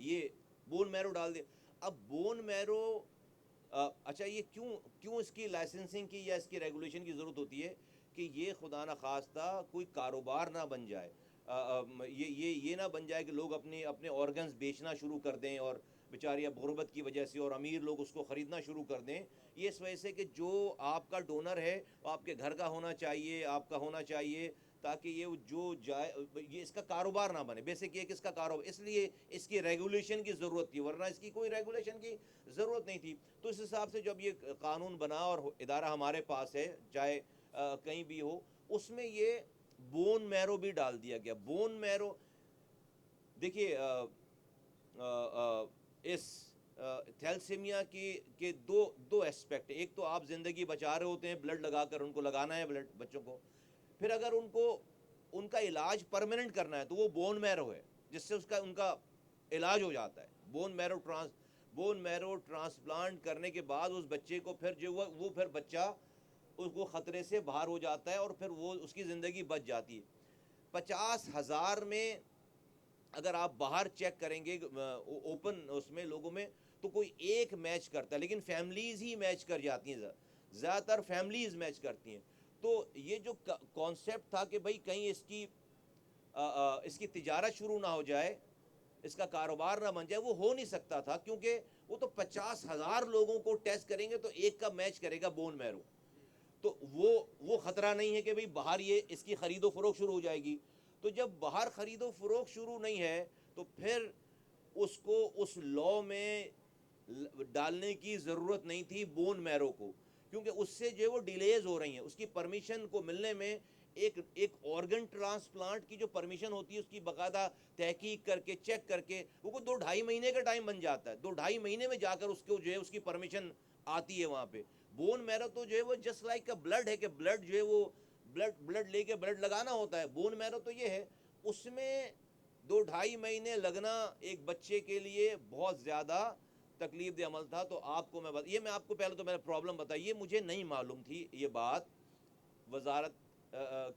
یہ بون میرو ڈال دیا. اب بون میرو اچھا یہ کیوں اس کی لائسنسنگ کی یا اس کی ریگولیشن کی ضرورت ہوتی ہے کہ یہ خدا نہ خواستہ کوئی کاروبار نہ بن جائے. یہ نہ بن جائے کہ لوگ اپنے آرگنز بیچنا شروع کر دیں اور بیچاری اب غربت کی وجہ سے اور امیر لوگ اس کو خریدنا شروع کر دیں. یہ اس وجہ سے کہ جو آپ کا ڈونر ہے وہ آپ کے گھر کا ہونا چاہیے, آپ کا ہونا چاہیے, تاکہ یہ جو جائے یہ اس کا کاروبار نہ بنے. بیسک یہ کہ اس کا کاروبار, اس لیے اس کی ریگولیشن کی ضرورت تھی, ورنہ اس کی کوئی ریگولیشن کی ضرورت نہیں تھی. تو اس حساب سے جب یہ قانون بنا اور ادارہ ہمارے پاس ہے چاہے کہیں بھی ہو, اس میں یہ بون میرو بھی ڈال دیا گیا. بون میرو دیکھیے اس تھیلسیمیا کے دو اسپیکٹ. ایک تو آپ زندگی بچا رہے ہوتے ہیں, بلڈ لگا کر ان کو لگانا ہے بلڈ بچوں کو. پھر اگر ان کا علاج پرماننٹ کرنا ہے تو وہ بون میرو ہے جس سے ان کا علاج ہو جاتا ہے. بون میرو ٹرانسپلانٹ کرنے کے بعد اس بچے کو پھر جو وہ پھر بچہ اس کو خطرے سے باہر ہو جاتا ہے اور پھر وہ اس کی زندگی بچ جاتی ہے. 50,000 میں اگر آپ باہر چیک کریں گے اوپن اس میں لوگوں میں تو کوئی ایک میچ کرتا ہے, لیکن فیملیز ہی میچ کر جاتی ہیں, زیادہ تر فیملیز میچ کرتی ہیں. تو یہ جو کانسیپٹ تھا کہ بھئی کہیں اس کی تجارت شروع نہ ہو جائے, اس کا کاروبار نہ بن جائے, وہ ہو نہیں سکتا تھا, کیونکہ وہ تو 50,000 لوگوں کو ٹیسٹ کریں گے تو ایک کا میچ کرے گا بون میرو. تو وہ خطرہ نہیں ہے کہ بھئی باہر یہ اس کی خرید و فروخت شروع ہو جائے گی. تو جب باہر خرید و فروخت شروع نہیں ہے تو پھر اس کو اس لا میں ڈالنے کی ضرورت نہیں تھی بون میرو کو, کیونکہ اس سے جو وہ ڈیلیز ہو رہی ہیں اس کی پرمیشن کو ملنے میں. ایک آرگن ٹرانسپلانٹ کی جو پرمیشن ہوتی ہے اس کی باقاعدہ تحقیق کر کے چیک کر کے وہ 2-2.5 مہینے کا ٹائم بن جاتا ہے. 2-2.5 مہینے میں جا کر اس کو جو ہے اس کی پرمیشن آتی ہے وہاں پہ. بون میرو تو جو ہے وہ جسٹ لائک بلڈ ہے کہ بلڈ جو ہے وہ بلڈ لے کے بلڈ لگانا ہوتا ہے. بون میرو تو یہ ہے, اس میں 2-2.5 مہینے لگنا ایک بچے کے لیے بہت زیادہ تکلیف دہ عمل تھا. تو آپ کو میں آپ کو پہلے تو میں نے پرابلم بتائی, یہ مجھے نہیں معلوم تھی یہ بات وزارت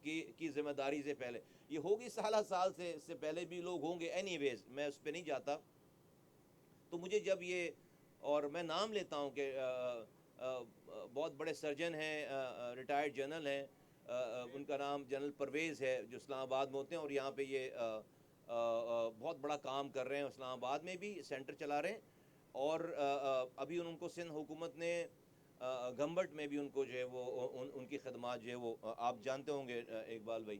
کی ذمہ داری سے پہلے. یہ ہوگی سالہ سال سے, اس سے پہلے بھی لوگ ہوں گے, اینی ویز میں اس پہ نہیں جاتا. تو مجھے جب یہ, اور میں نام لیتا ہوں کہ بہت بڑے سرجن ہیں, ریٹائرڈ جنرل ہیں, ان کا نام جنرل پرویز ہے, جو اسلام آباد میں ہوتے ہیں اور یہاں پہ یہ بہت بڑا کام کر رہے ہیں, اسلام آباد میں بھی سینٹر چلا رہے ہیں. اور ابھی ان کو سندھ حکومت نے گھمبٹ میں بھی ان کو جو ہے وہ ان کی خدمات جو ہے وہ آپ جانتے ہوں گے اقبال بھائی.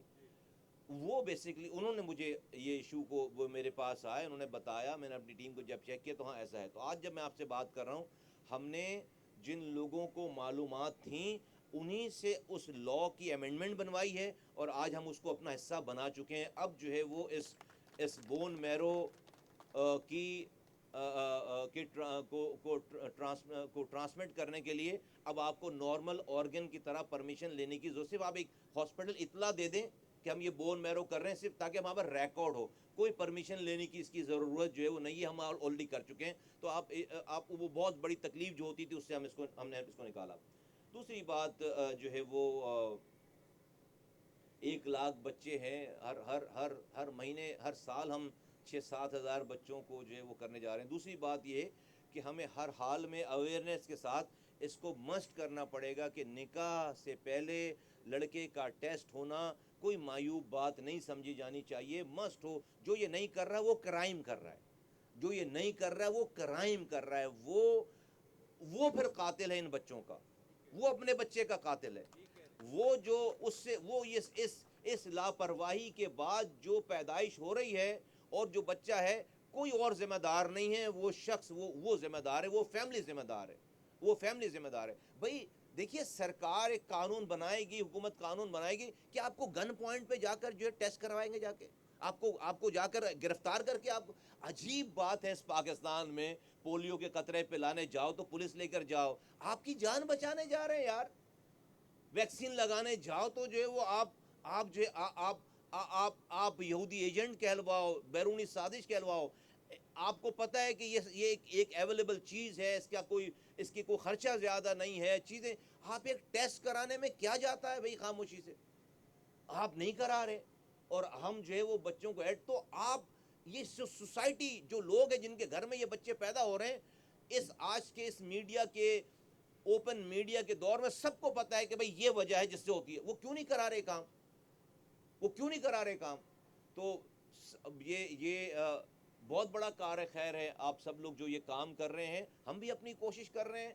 وہ بیسکلی انہوں نے مجھے یہ ایشو کو, وہ میرے پاس آئے, انہوں نے بتایا, میں نے اپنی ٹیم کو جب چیک کیا تو ہاں ایسا ہے. تو آج جب میں آپ سے بات کر رہا ہوں, ہم نے جن لوگوں کو معلومات تھیں انہی سے اس لا کی ایمنڈمنٹ بنوائی ہے اور آج ہم اس کو اپنا حصہ بنا چکے ہیں. اب جو ہے وہ اس بون میرو کی کو ٹرانسمٹ کرنے کے لیے اب آپ کو نارمل آرگن کی طرح پرمیشن لینے کی ضرورت, صرف آپ ایک ہاسپٹل اطلاع دے دیں کہ ہم یہ بون میرو کر رہے ہیں, صرف تاکہ ہمارا ریکارڈ ہو. کوئی پرمیشن لینے کی اس کی ضرورت جو ہے وہ نہیں ہے, ہم آلریڈی کر چکے ہیں. تو آپ وہ بہت بڑی تکلیف جو ہوتی تھی اس سے ہم نے اس کو نکالا. دوسری بات جو ہے وہ 1 لاکھ بچے ہیں, ہر مہینے ہر سال ہم 6-7 ہزار بچوں کو جو ہے وہ کرنے جا رہے ہیں. دوسری بات یہ کہ ہمیں ہر حال میں اویئرنیس کے ساتھ اس کو مسٹ کرنا پڑے گا کہ نکاح سے پہلے لڑکے کا ٹیسٹ ہونا کوئی معیوب بات نہیں سمجھی جانی چاہیے, مسٹ ہو. جو یہ نہیں کر رہا وہ کرائم کر رہا ہے, جو یہ نہیں کر رہا ہے وہ کرائم کر رہا ہے. وہ پھر قاتل ہے ان بچوں کا, وہ اپنے بچے کا قاتل ہے. وہ جو اس سے وہ اس لاپرواہی کے بعد جو پیدائش ہو رہی ہے اور جو بچہ ہے, کوئی اور ذمہ دار نہیں ہے. وہ شخص وہ ذمہ دار ہے, وہ فیملی ذمہ دار ہے, وہ فیملی ذمہ دار ہے. بھائی دیکھیے سرکار ایک قانون بنائے گی, حکومت قانون بنائے گی کہ آپ کو گن پوائنٹ پہ جا کر جو ہے ٹیسٹ کروائیں گے, جا کے آپ کو جا کر گرفتار کر کے آپ. عجیب بات ہے اس پاکستان میں, پولیو کے قطرے پلانے جاؤ تو پولیس لے کر جاؤ, آپ کی جان بچانے جا رہے ہیں یار. ویکسین لگانے جاؤ تو جو ہے وہ آپ جو ہے آپ یہودی ایجنٹ کہلواؤ, بیرونی سازش کہلواؤ. آپ کو پتہ ہے کہ یہ ایک اویلیبل چیز ہے, اس کی کوئی خرچہ زیادہ نہیں ہے چیزیں. آپ ایک ٹیسٹ کرانے میں کیا جاتا ہے بھائی, خاموشی سے آپ نہیں کرا رہے, اور ہم جو ہے وہ بچوں کو تو آپ یہ سوسائٹی جو لوگ ہیں جن کے گھر میں یہ بچے پیدا ہو رہے ہیں، اس آج کے اس میڈیا کے اوپن میڈیا کے دور میں سب کو پتا ہے کہ بھئی یہ وجہ ہے جس سے ہوتی ہے. وہ کیوں نہیں کرا رہے کام؟ وہ کیوں نہیں کرا رہے کام؟ تو یہ بہت بڑا کار خیر ہے آپ سب لوگ جو یہ کام کر رہے ہیں. ہم بھی اپنی کوشش کر رہے ہیں،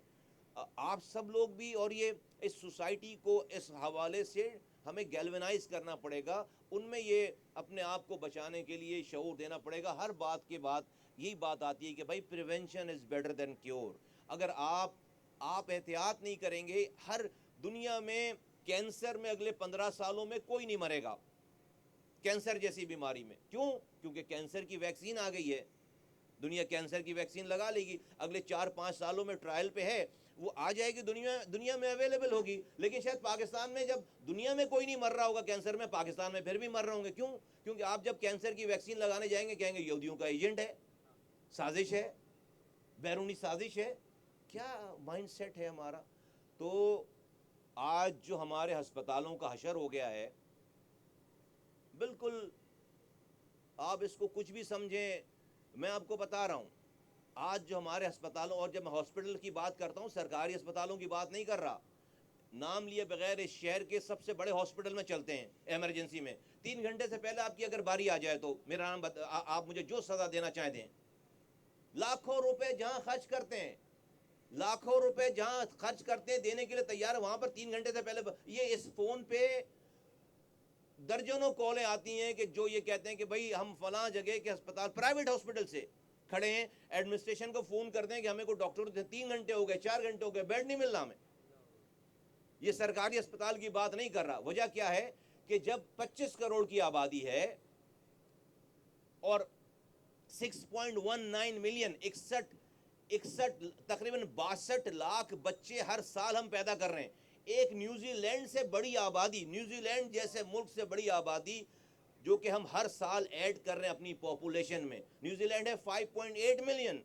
آپ سب لوگ بھی. اور یہ اس سوسائٹی کو اس حوالے سے ہمیں گیلونائز کرنا پڑے گا، ان میں یہ اپنے آپ کو بچانے کے لیے شعور دینا پڑے گا. ہر بات کے بعد یہی بات آتی ہے کہ بھائی prevention is better than cure. اگر آپ احتیاط نہیں کریں گے، ہر دنیا میں کینسر میں اگلے 15 سالوں میں کوئی نہیں مرے گا، کینسر جیسی بیماری میں. کیوں؟ کیونکہ کینسر کی ویکسین آ گئی ہے. دنیا کینسر کی ویکسین لگا لے گی، اگلے 4-5 سالوں میں ٹرائل پہ ہے، وہ آ جائے گی، دنیا میں اویلیبل ہوگی. لیکن شاید پاکستان میں جب دنیا میں کوئی نہیں مر رہا ہوگا کینسر میں، پاکستان میں پھر بھی مر رہے ہوں گے. کیوں؟ کیونکہ آپ جب کینسر کی ویکسین لگانے جائیں گے کہیں گے یہودیوں کا ایجنٹ ہے، سازش ہے، بیرونی سازش ہے. کیا مائنڈ سیٹ ہے ہمارا؟ تو آج جو ہمارے ہسپتالوں کا حشر ہو گیا ہے، بالکل آپ اس کو کچھ بھی سمجھیں، میں آپ کو بتا رہا ہوں آج جو ہمارے ہسپتالوں، اور جب میں ہاسپٹل کی بات کرتا ہوں سرکاری ہسپتالوں کی بات نہیں کر رہا، نام لیے بغیر اس شہر کے سب سے بڑے ہاسپٹل میں چلتے ہیں ایمرجنسی میں، 3 گھنٹے سے پہلے آپ کی اگر باری آ جائے تو میرا نام آپ مجھے جو سزا دینا چاہیں دیں. لاکھوں روپے جہاں خرچ کرتے ہیں، لاکھوں روپے جہاں خرچ کرتے ہیں دینے کے لیے تیار ہے، وہاں پر 3 گھنٹے سے پہلے یہ اس فون پہ درجنوں کالیں آتی ہیں کہ جو یہ کہتے ہیں کہ بھئی ہم فلاں جگہ کے ہسپتال، پرائیویٹ ہاسپٹل سے کھڑے ہیں، ایڈمنسٹریشن کو فون کر دیں کہ ہمیں کوئی ڈاکٹر 3 گھنٹے ہو گئے، 4 گھنٹے ہو گئے، بیڈ نہیں ملنا ہمیں. یہ سرکاری اسپتال کی بات نہیں کر رہا. وجہ کیا ہے کہ جب 25 کروڑ کی آبادی ہے اور 6.19 ملین، 61 تقریباً 62 لاکھ بچے ہر سال ہم پیدا کر رہے ہیں. ایک نیوزی لینڈ سے بڑی آبادی، نیوزی لینڈ جیسے ملک سے بڑی آبادی جو کہ ہم ہر سال ایڈ کر رہے ہیں اپنی پاپولیشن میں. نیوزی لینڈ ہے 5.8 ملین،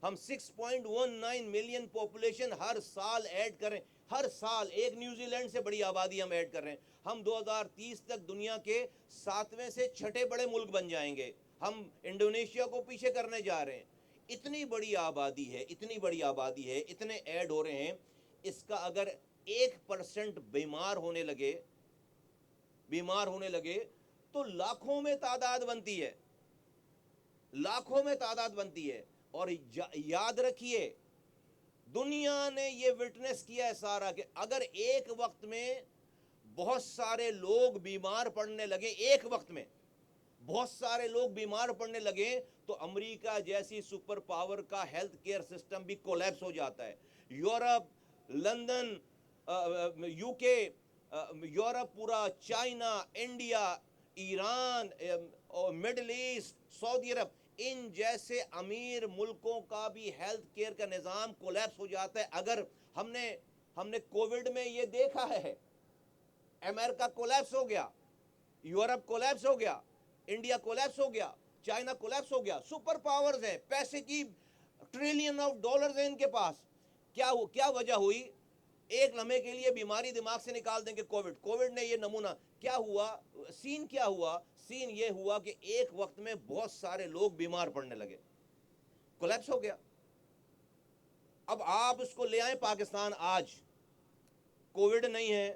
ہم 6.19 ملین پاپولیشن ہر سال ایڈ کر رہے ہیں. ہر سال ایک نیوزی لینڈ سے بڑی آبادی ہم ایڈ کر رہے ہیں. ہم 2030 تک دنیا کے 7ویں سے 6ٹھے بڑے ملک بن جائیں گے. ہم انڈونیشیا کو پیچھے کرنے جا رہے ہیں. اتنی بڑی آبادی ہے، اتنی بڑی آبادی ہے، اتنے ایڈ ہو رہے ہیں. اس کا اگر 1% بیمار ہونے لگے تو لاکھوں میں تعداد بنتی ہے، لاکھوں میں تعداد بنتی ہے. اور یاد رکھیے دنیا نے یہ وٹنس کیا ہے سارا کہ اگر ایک وقت میں بہت سارے لوگ بیمار پڑنے لگے، ایک وقت میں بہت سارے لوگ بیمار پڑنے لگے تو امریکہ جیسی سپر پاور کا ہیلتھ کیئر سسٹم بھی کولیپس ہو جاتا ہے. Europe, London, U K, Europe پورا، China, India, Iran, Middle East, سعودی عرب، ان جیسے امیر ملکوں کا بھی ہیلتھ کیئر کا نظام کولیپس ہو جاتا ہے. اگر ہم نے کووڈ میں یہ دیکھا ہے، امریکہ کولیپس ہو گیا، یورپ کولیپس ہو گیا، انڈیا کولیپس ہو گیا، چائنا کولیپس ہو گیا. سپر پاورز ہیں، پیسے کی ٹریلین آف ڈالرز ہیں ان کے پاس. کیا وجہ ہوئی؟ ایک لمحے کے لیے بیماری دماغ سے نکال دیں گے. کووڈ نے یہ نمونہ کیا ہوا، سین کیا ہوا؟ سین یہ ہوا کہ ایک وقت میں بہت سارے لوگ بیمار پڑنے لگے، کولیپس ہو گیا. اب آپ اس کو لے آئیں پاکستان. آج کووڈ نہیں ہے،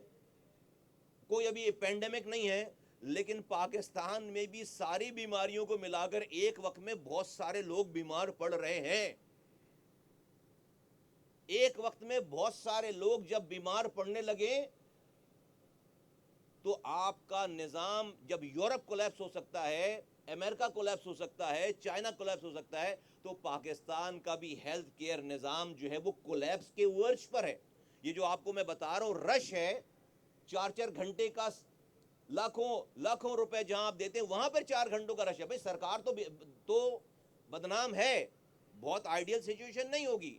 کوئی ابھی پینڈیمک نہیں ہے، لیکن پاکستان میں بھی ساری بیماریوں کو ملا کر ایک وقت میں بہت سارے لوگ بیمار پڑ رہے ہیں. ایک وقت میں بہت سارے لوگ جب بیمار پڑنے لگے تو آپ کا نظام، جب یورپ کولیپس ہو سکتا ہے، امریکہ کولیپس ہو سکتا ہے، چائنا کولیپس ہو سکتا ہے، تو پاکستان کا بھی ہیلتھ کیئر نظام جو ہے وہ کولیپس کے ورش پر ہے. یہ جو آپ کو میں بتا رہا ہوں رش ہے، 4 گھنٹے کا، لاکھوں روپے جہاں آپ دیتے ہیں وہاں پر 4 گھنٹوں کا رش ہے. بھائی سرکار تو بدنام ہے، بہت آئیڈیل سچویشن نہیں ہوگی،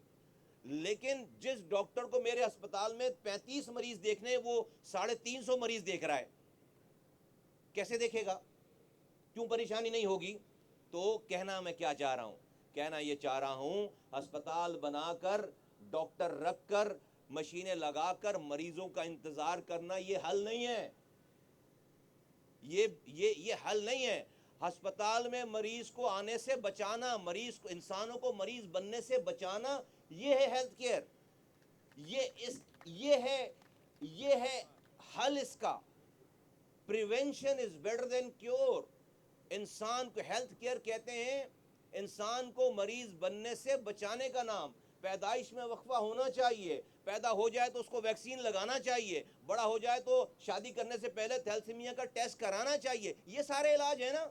لیکن جس ڈاکٹر کو میرے ہسپتال میں 35 مریض دیکھنے وہ 350 مریض دیکھ رہا ہے، کیسے دیکھے گا؟ کیوں پریشانی نہیں ہوگی؟ تو کہنا میں کیا چاہ رہا ہوں؟ کہنا یہ چاہ رہا ہوں ہسپتال بنا کر، ڈاکٹر رکھ کر، مشینیں لگا کر مریضوں کا انتظار کرنا یہ حل نہیں ہے. یہ حل نہیں ہے. ہسپتال میں مریض کو آنے سے بچانا، مریض کو، انسانوں کو مریض بننے سے بچانا، یہ ہے ہیلتھ کیئر، یہ ہے حل اس کا. Prevention is better than cure. انسان کو ہیلتھ کیئر کہتے ہیں انسان کو مریض بننے سے بچانے کا نام. پیدائش میں وقفہ ہونا چاہیے، پیدا ہو جائے تو اس کو ویکسین لگانا چاہیے، بڑا ہو جائے تو شادی کرنے سے پہلے تھیلسیمیا کا ٹیسٹ کرانا چاہیے. یہ سارے علاج ہیں نا،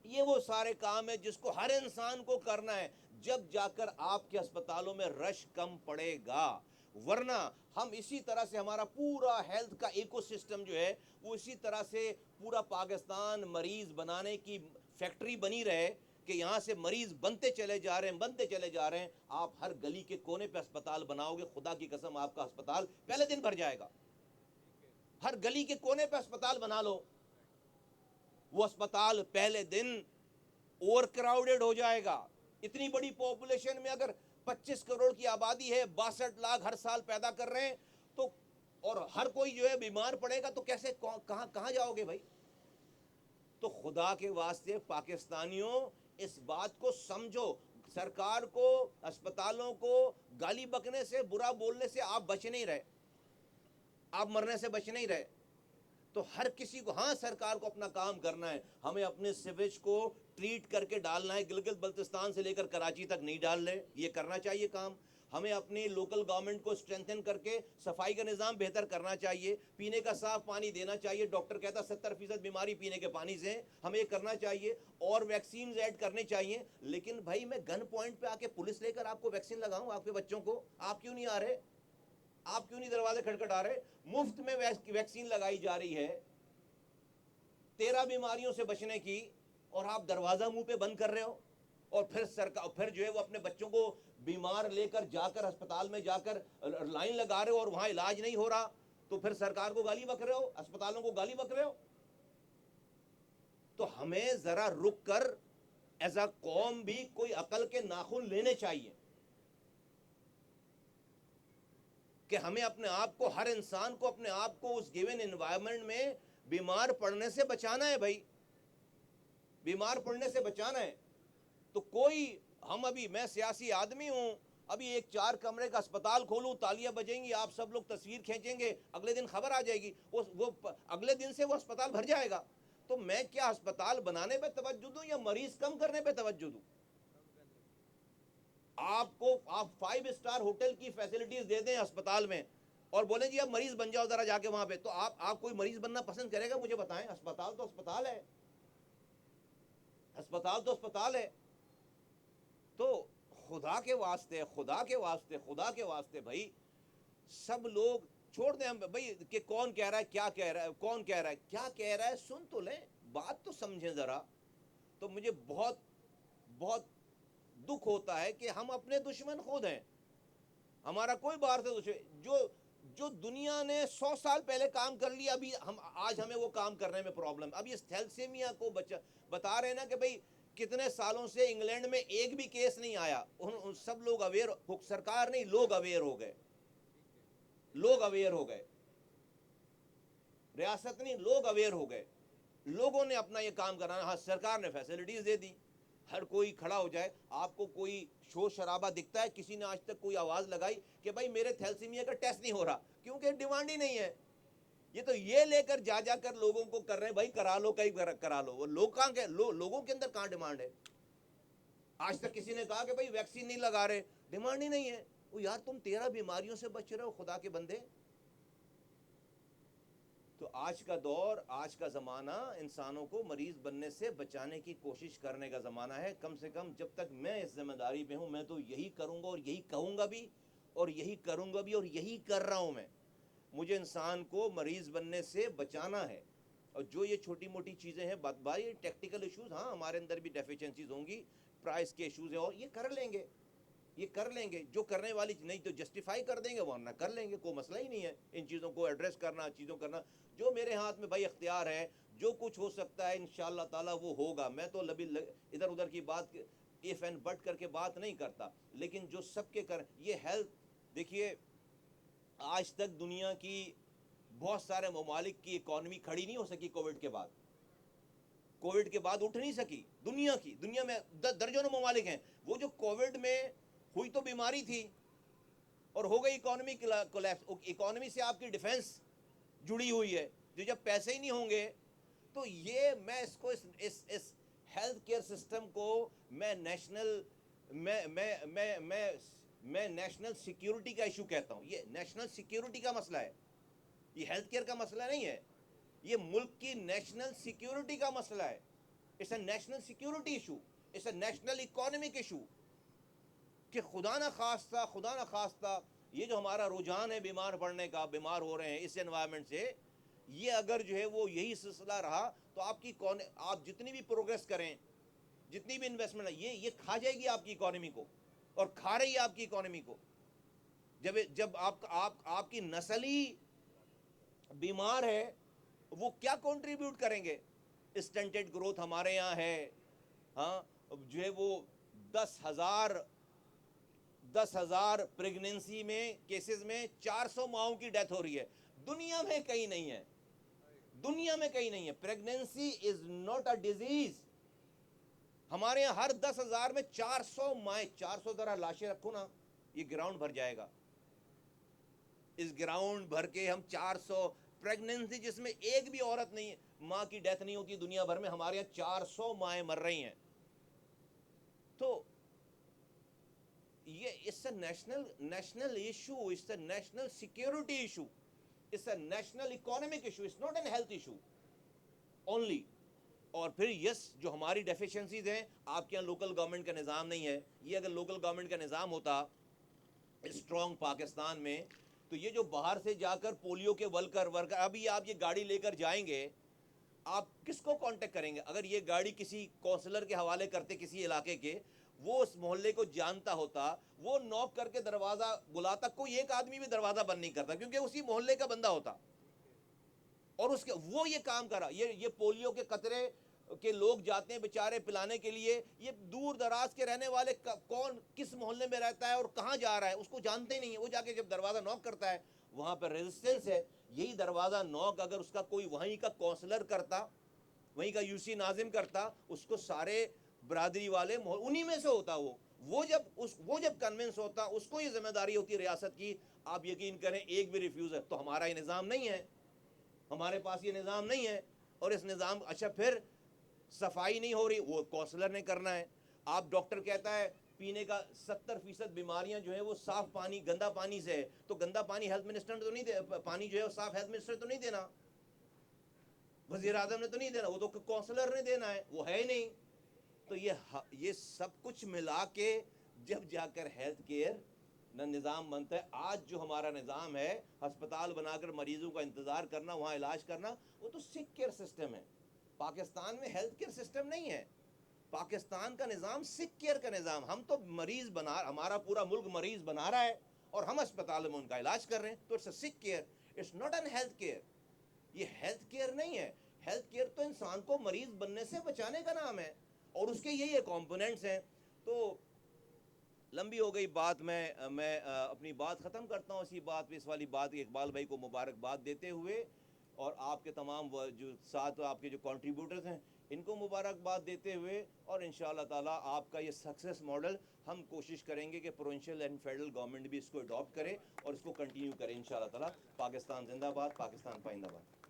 یہ وہ سارے کام ہیں جس کو ہر انسان کو کرنا ہے. جب جا کر آپ کے اسپتالوں میں رش کم پڑے گا. ورنہ ہم اسی طرح سے ہمارا پورا ہیلتھ کا ایکو سسٹم جو ہے وہ اسی طرح سے پورا پاکستان مریض بنانے کی فیکٹری بنی رہے کہ یہاں سے مریض بنتے چلے جا رہے ہیں. آپ ہر گلی کے کونے پہ اسپتال بناؤ گے، خدا کی قسم آپ کا اسپتال پہلے دن بھر جائے گا. ہر گلی کے کونے پہ اسپتال بنا لو، وہ اسپتال پہلے دن اوور کراؤڈڈ ہو جائے گا. اتنی بڑی پاپولیشن میں اگر 25 کروڑ کی آبادی ہے، 62 لاکھ ہر سال پیدا کر رہے ہیں، تو اور ہر کوئی جو ہے بیمار پڑے گا تو کیسے کہاں جاؤ گے بھائی؟ تو خدا کے واسطے پاکستانیوں اس بات کو سمجھو. سرکار کو، اسپتالوں کو گالی بکنے سے، برا بولنے سے آپ بچ نہیں رہے، آپ مرنے سے بچ نہیں رہے. تو ہر کسی کو، ہاں سرکار کو اپنا کام کرنا ہے، ہمیں اپنے سیویج کو ٹریٹ کر کے ڈالنا ہے. گلگت بلتستان سے لے کر کراچی تک نہیں ڈال رہے، یہ کرنا چاہیے کام. ہمیں اپنی لوکل گورنمنٹ کو اسٹرینتھن کر کے صفائی کا نظام بہتر کرنا چاہیے، پینے کا صاف پانی دینا چاہیے. ڈاکٹر کہتا 70% بیماری پینے کے پانی سے، ہمیں یہ کرنا چاہیے. اور ویکسینز ایڈ کرنے چاہیے. لیکن بھائی میں گن پوائنٹ پہ آ کے پولیس لے کر آپ کو ویکسین لگاؤں آپ کے بچوں کو؟ آپ کیوں نہیں آ رہے؟ آپ کیوں نہیں دروازے کھٹکھٹا رہے؟ مفت میں ویکسین لگائی جا رہی ہے 13 بیماریوں سے بچنے کی، اور آپ دروازہ منہ پہ بند کر رہے ہو. اور پھر جو ہے وہ اپنے بچوں کو بیمار لے کر جا کر اسپتال میں جا کر لائن لگا رہے ہو اور وہاں علاج نہیں ہو رہا، تو پھر سرکار کو گالی بک رہے ہو، اسپتالوں کو گالی بک رہے ہو. تو ہمیں ذرا رک کر ایز اے قوم بھی کوئی عقل کے ناخن لینے چاہیے کہ ہمیں اپنے آپ کو، ہر انسان کو اپنے آپ کو اس گیون انوائرمنٹ میں بیمار پڑنے سے بچانا ہے بھائی، بیمار پڑنے سے بچانا ہے. تو میں سیاسی آدمی ہوں، ابھی ایک 4 کمرے کا اسپتال کھولوں، تالیاں بجیں گی، آپ سب لوگ تصویر کھینچیں گے، اگلے دن خبر آ جائے گی، وہ اگلے دن سے وہ اسپتال بھر جائے گا. تو میں کیا اسپتال بنانے پہ توجہ دوں یا مریض کم کرنے پہ توجہ دوں؟ آپ 5 اسٹار ہوٹل کی فیسلٹیز دے دیں اسپتال میں اور بولیں جی اب مریض بن جاؤ ذرا جا کے وہاں پہ، تو آپ کوئی مریض بننا پسند کرے گا؟ مجھے بتائیں. اسپتال تو اسپتال ہے، اسپتال تو اسپتال ہے. تو خدا کے واسطے، خدا کے واسطے بھائی سب لوگ چھوڑ دیں بھائی کہ کون کہہ رہا ہے، کیا کہہ رہا ہے، کون کہہ رہا ہے، کیا کہہ رہا ہے، سن تو لیں، بات تو سمجھیں ذرا. تو مجھے بہت بہت دکھ ہوتا ہے کہ ہم اپنے دشمن خود ہیں. ہمارا کوئی باہر سے دشمن جو دنیا نے 100 سال پہلے کام کر لیا، ابھی آج ہمیں وہ کام کرنے میں پرابلم. اب یہ تھیلسیمیا کو بتا رہے ہیں نا کہ بھئی کتنے سالوں سے انگلینڈ میں ایک بھی کیس نہیں آیا. سب لوگ اویئر، سرکار نہیں، لوگ اویئر ہو گئے، لوگ اویئر ہو گئے، ریاست نہیں، لوگ اویئر ہو گئے. لوگوں نے اپنا یہ کام کرانا. ہاں سرکار نے فیسلٹیز دے دی، ہر کوئی کھڑا ہو جائے. آپ کو کوئی شور شرابہ دکھتا ہے؟ کسی نے آج تک کوئی آواز لگائی کہ بھائی میرے تھیلسیمیا کا ٹیسٹ نہیں ہو رہا؟ کیونکہ ڈیمانڈ ہی نہیں ہے. یہ تو یہ لے کر جا کر لوگوں کو کر رہے ہیں بھائی کرا لو، کئی کرا لو. وہ لوگ کہاں کے لوگوں کے اندر کہاں ڈیمانڈ ہے؟ آج تک کسی نے کہا کہ بھائی ویکسین نہیں لگا رہے؟ ڈیمانڈ ہی نہیں ہے. وہ یار تم 13 بیماریوں سے بچ رہے ہو خدا کے بندے. تو آج کا دور، آج کا زمانہ انسانوں کو مریض بننے سے بچانے کی کوشش کرنے کا زمانہ ہے. کم سے کم جب تک میں اس ذمہ داری پہ ہوں میں تو یہی کروں گا اور یہی کہوں گا بھی، اور یہی کروں گا بھی، اور یہی کر رہا ہوں میں. مجھے انسان کو مریض بننے سے بچانا ہے. اور جو یہ چھوٹی موٹی چیزیں ہیں، بھائی ٹیکٹیکل ایشوز، ہاں ہمارے اندر بھی ڈیفیشنسیز ہوں گی، پرائس کے ایشوز ہیں، اور یہ کر لیں گے، یہ کر لیں گے. جو کرنے والی نہیں تو جسٹیفائی کر دیں گے، ورنہ کر لیں گے، کوئی مسئلہ ہی نہیں ہے. ان چیزوں کو ایڈریس کرنا، چیزوں کرنا، جو میرے ہاتھ میں بھائی اختیار ہے، جو کچھ ہو سکتا ہے انشاءاللہ تعالیٰ وہ ہوگا. میں تو ادھر ادھر کی بات ایف اینڈ بٹ کر کے بات نہیں کرتا، لیکن جو سب کے یہ ہیلتھ، دیکھیے آج تک دنیا کی بہت سارے ممالک کی اکانومی کھڑی نہیں ہو سکی کووڈ کے بعد. کووڈ کے بعد اٹھ نہیں سکی دنیا میں درجنوں ممالک ہیں، وہ جو کووڈ میں ہوئی تو بیماری تھی اور ہو گئی اکانومی کولیپس. اکانومی سے آپ کی ڈیفنس جڑی ہوئی ہے، جو جب پیسے ہی نہیں ہوں گے تو یہ میں اس کو اس ہیلتھ کیئر سسٹم کو میں نیشنل سیکیورٹی کا ایشو کہتا ہوں. یہ نیشنل سیکیورٹی کا مسئلہ ہے، یہ ہیلتھ کیئر کا مسئلہ نہیں ہے، یہ ملک کی نیشنل سیکیورٹی کا مسئلہ ہے. It's a national security issue, it's a national economic issue کہ خدا نہ خواستہ یہ جو ہمارا رجحان ہے بیمار پڑنے کا، بیمار ہو رہے ہیں اس انوائرمنٹ سے، یہ اگر جو ہے وہ یہی سلسلہ رہا تو آپ جتنی بھی پروگریس کریں، جتنی بھی انویسٹمنٹ ہے، یہ کھا جائے گی آپ کی اکانومی کو، اور کھا رہی ہے آپ کی اکانومی کو. جب آپ کی نسل ہی بیمار ہے، وہ کیا کنٹریبیوٹ کریں گے؟ اسٹنٹڈ گروتھ ہمارے یہاں ہے، ہاں جو ہے وہ 10,000 پریگننسی میں کیسز میں 400 ماؤں کی ڈیتھ ہو رہی ہے. دنیا میں کہیں نہیں ہے، دنیا میں کہیں نہیں ہے. Pregnancy is not a disease. ہمارے یہاں ہر 10,000 میں 400 مائیں. 400 ذرا لاشیں رکھو نا، یہ گراؤنڈ بھر جائے گا. اس گراؤنڈ بھر کے ہم 400 پریگننسی جس میں ایک بھی عورت نہیں، ماں کی ڈیتھ نہیں ہوتی دنیا بھر میں، ہمارے یہاں 400 مائیں مر رہی ہیں. تو یہ اس نیشنل ایشو، اس نیشنل سیکیورٹی ایشو، اس نیشنل اکانومک ایشو، اس not an health issue only. اور پھر جو ہماری ڈیفیشنسیز ہیں، آپ کے یہاں لوکل گورنمنٹ کا نظام نہیں ہے. یہ اگر لوکل گورنمنٹ کا نظام ہوتا اسٹرانگ پاکستان میں، تو یہ جو باہر سے جا کر پولیو کے ورکر ابھی آپ یہ گاڑی لے کر جائیں گے، آپ کس کو کانٹیکٹ کریں گے؟ اگر یہ گاڑی کسی کونسلر کے حوالے کرتے کسی علاقے کے، وہ اس محلے کو جانتا ہوتا، وہ نوک کر کے دروازہ بلاتا، کوئی ایک آدمی بھی دروازہ بند نہیں کرتا کیونکہ اسی محلے کا بندہ ہوتا، اور وہ یہ کام کرا. یہ پولیو کے قطرے کے لوگ جاتے ہیں بیچارے پلانے کے لیے، یہ دور دراز کے رہنے والے کون کس محلے میں رہتا ہے اور کہاں جا رہا ہے اس کو جانتے ہی نہیں ہے. وہ جا کے جب دروازہ نوک کرتا ہے، وہاں پہ ریزسٹنس ہے. یہی دروازہ نوک اگر اس کا کوئی وہیں کا کونسلر کرتا، وہیں کا یو سی ناظم کرتا، اس کو سارے برادری والے انہی میں سے ہوتا. وہ جب کنونس ہوتا، اس کو یہ ذمہ داری ہوتی ریاست کی. آپ یقین کریں ایک بھی ریفیوز ہے. تو ہمارا یہ نظام نہیں ہے، ہمارے پاس یہ نظام نہیں ہے. اور اس نظام اچھا پھر صفائی نہیں ہو رہی، وہ کونسلر نے کرنا ہے. آپ ڈاکٹر کہتا ہے پینے کا 70% بیماریاں جو ہیں وہ صاف پانی، گندا پانی سے ہے، تو گندا پانی ہیلتھ منسٹر تو نہیں پانی جو ہے وہ صاف ہیلتھ منسٹر تو نہیں دینا، وزیر اعظم نے تو نہیں دینا، وہ تو کونسلر نے دینا ہے، وہ ہے ہی نہیں. تو یہ سب کچھ ملا کے جب جا کر ہیلتھ کیئر نظام بنتا ہے. آج جو ہمارا نظام ہے، ہسپتال بنا کر مریضوں کا انتظار کرنا، وہاں علاج کرنا، وہ تو سک کیئر سسٹم ہے. پاکستان میں ہیلتھ کیئر سسٹم نہیں ہے. پاکستان کا نظام سک کیئر کا نظام. ہم تو ہمارا پورا ملک مریض بنا رہا ہے اور ہم اسپتال میں ان کا علاج کر رہے ہیں. تو it's a sick care, it's not an health care. یہ ہیلتھ کیئر نہیں ہے. ہیلتھ کیئر تو انسان کو مریض بننے سے بچانے کا نام ہے، اور اس کے یہی کمپوننٹس ہیں. تو لمبی ہو گئی بات، میں اپنی بات ختم کرتا ہوں اسی بات پہ، اس والی بات اقبال بھائی کو مبارکباد دیتے ہوئے، اور آپ کے تمام جو ساتھ آپ کے جو کنٹریبیوٹرز ہیں ان کو مبارکباد دیتے ہوئے، اور انشاءاللہ تعالیٰ آپ کا یہ سکسیس ماڈل ہم کوشش کریں گے کہ پروونشل اینڈ فیڈرل گورنمنٹ بھی اس کو اڈاپٹ کرے اور اس کو کنٹینیو کرے انشاءاللہ تعالیٰ. پاکستان زندہ باد، پاکستان پائندہ باد.